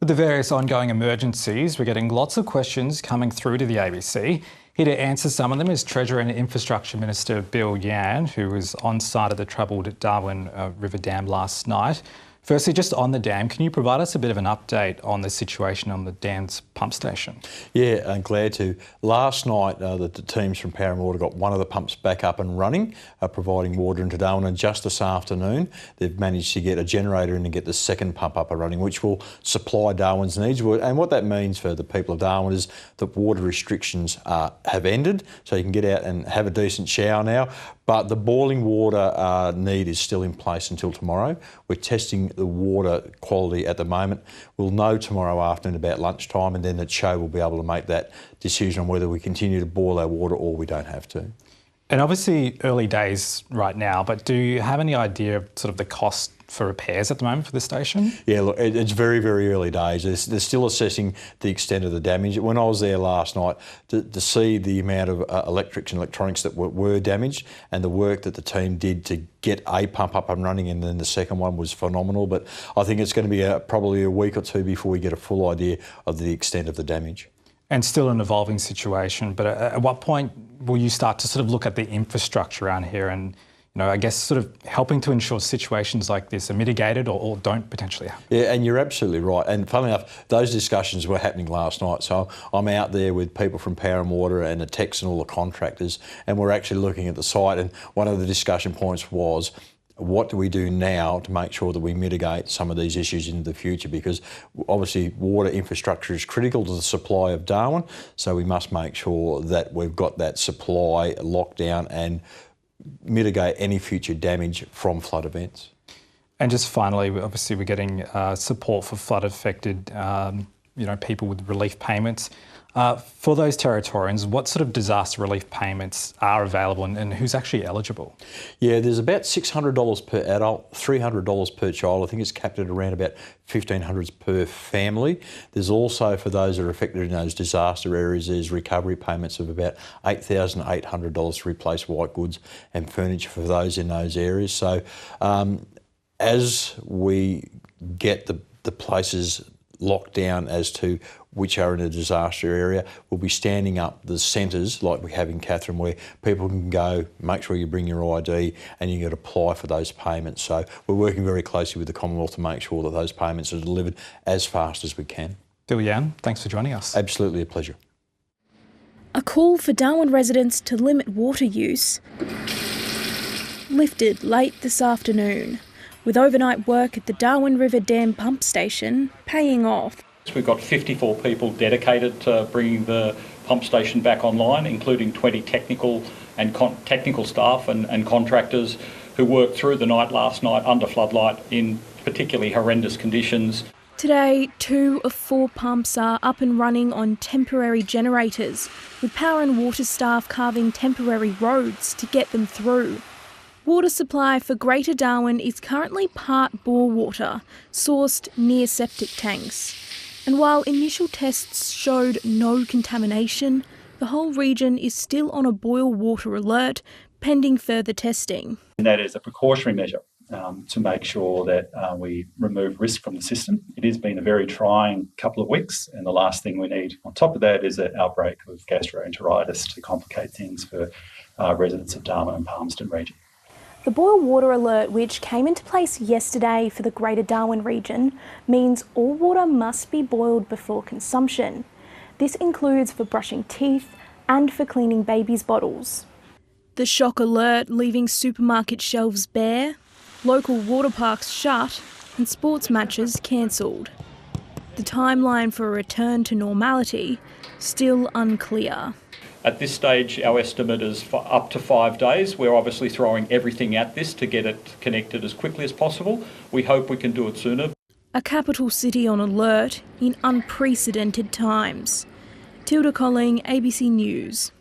With the various ongoing emergencies, we're getting lots of questions coming through to the ABC. Here to answer some of them is Treasurer and Infrastructure Minister Bill Yan, who was on site of the troubled Darwin River Dam last night. Firstly, just on the dam, can you provide us a bit of an update on the situation on the dam's pump station? Yeah, I'm glad to. Last night, the teams from Power and Water got one of the pumps back up and running, providing water into Darwin, and just this afternoon they've managed to get a generator in and get the second pump up and running, which will supply Darwin's needs. And what that means for the people of Darwin is that water restrictions have ended, so you can get out and have a decent shower now. But the boiling water need is still in place until tomorrow. We're testing the water quality at the moment. We'll know tomorrow afternoon about lunchtime, and then the show will be able to make that decision on whether we continue to boil our water or we don't have to. And obviously early days right now, but do you have any idea of sort of the cost for repairs at the moment for the station? Yeah, look, it's very, very early days. They're still assessing the extent of the damage. When I was there last night, to see the amount of electrics and electronics that were damaged and the work that the team did to get a pump up and running, and then the second one was phenomenal. But I think it's going to be probably a week or two before we get a full idea of the extent of the damage. And still an evolving situation, but at what point will you start to sort of look at the infrastructure around here and, you know, I guess sort of helping to ensure situations like this are mitigated or don't potentially happen? Yeah, and you're absolutely right. And funnily enough, those discussions were happening last night. So I'm out there with people from Power and Water and the techs and all the contractors, and we're actually looking at the site. And one of the discussion points was, what do we do now to make sure that we mitigate some of these issues into the future? Because obviously water infrastructure is critical to the supply of Darwin, so we must make sure that we've got that supply locked down and mitigate any future damage from flood events. And just finally, obviously we're getting support for flood-affected people with relief payments. For those Territorians, what sort of disaster relief payments are available and who's actually eligible? Yeah, there's about $600 per adult, $300 per child. I think it's capped at around about $1,500 per family. There's also, for those that are affected in those disaster areas, there's recovery payments of about $8,800 to replace white goods and furniture for those in those areas. So as we get the places locked down as to which are in a disaster area, we'll be standing up the centres like we have in Katherine, where people can go, make sure you bring your ID and you can apply for those payments. So we're working very closely with the Commonwealth to make sure that those payments are delivered as fast as we can. Bill Yan, thanks for joining us. Absolutely a pleasure. A call for Darwin residents to limit water use lifted late this afternoon, with overnight work at the Darwin River Dam pump station paying off. We've got 54 people dedicated to bringing the pump station back online, including 20 technical staff and contractors who worked through the night last night under floodlight in particularly horrendous conditions. Today, 2 of 4 pumps are up and running on temporary generators, with Power and Water staff carving temporary roads to get them through. Water supply for Greater Darwin is currently part bore water, sourced near septic tanks. And while initial tests showed no contamination, the whole region is still on a boil water alert, pending further testing. And that is a precautionary measure to make sure that we remove risk from the system. It has been a very trying couple of weeks, and the last thing we need on top of that is an outbreak of gastroenteritis to complicate things for residents of Darwin and Palmerston region. The boil water alert, which came into place yesterday for the Greater Darwin region, means all water must be boiled before consumption. This includes for brushing teeth and for cleaning babies' bottles. The shock alert leaving supermarket shelves bare, local water parks shut and sports matches cancelled. The timeline for a return to normality still unclear. At this stage, our estimate is for up to 5 days. We're obviously throwing everything at this to get it connected as quickly as possible. We hope we can do it sooner. A capital city on alert in unprecedented times. Tilda Colling, ABC News.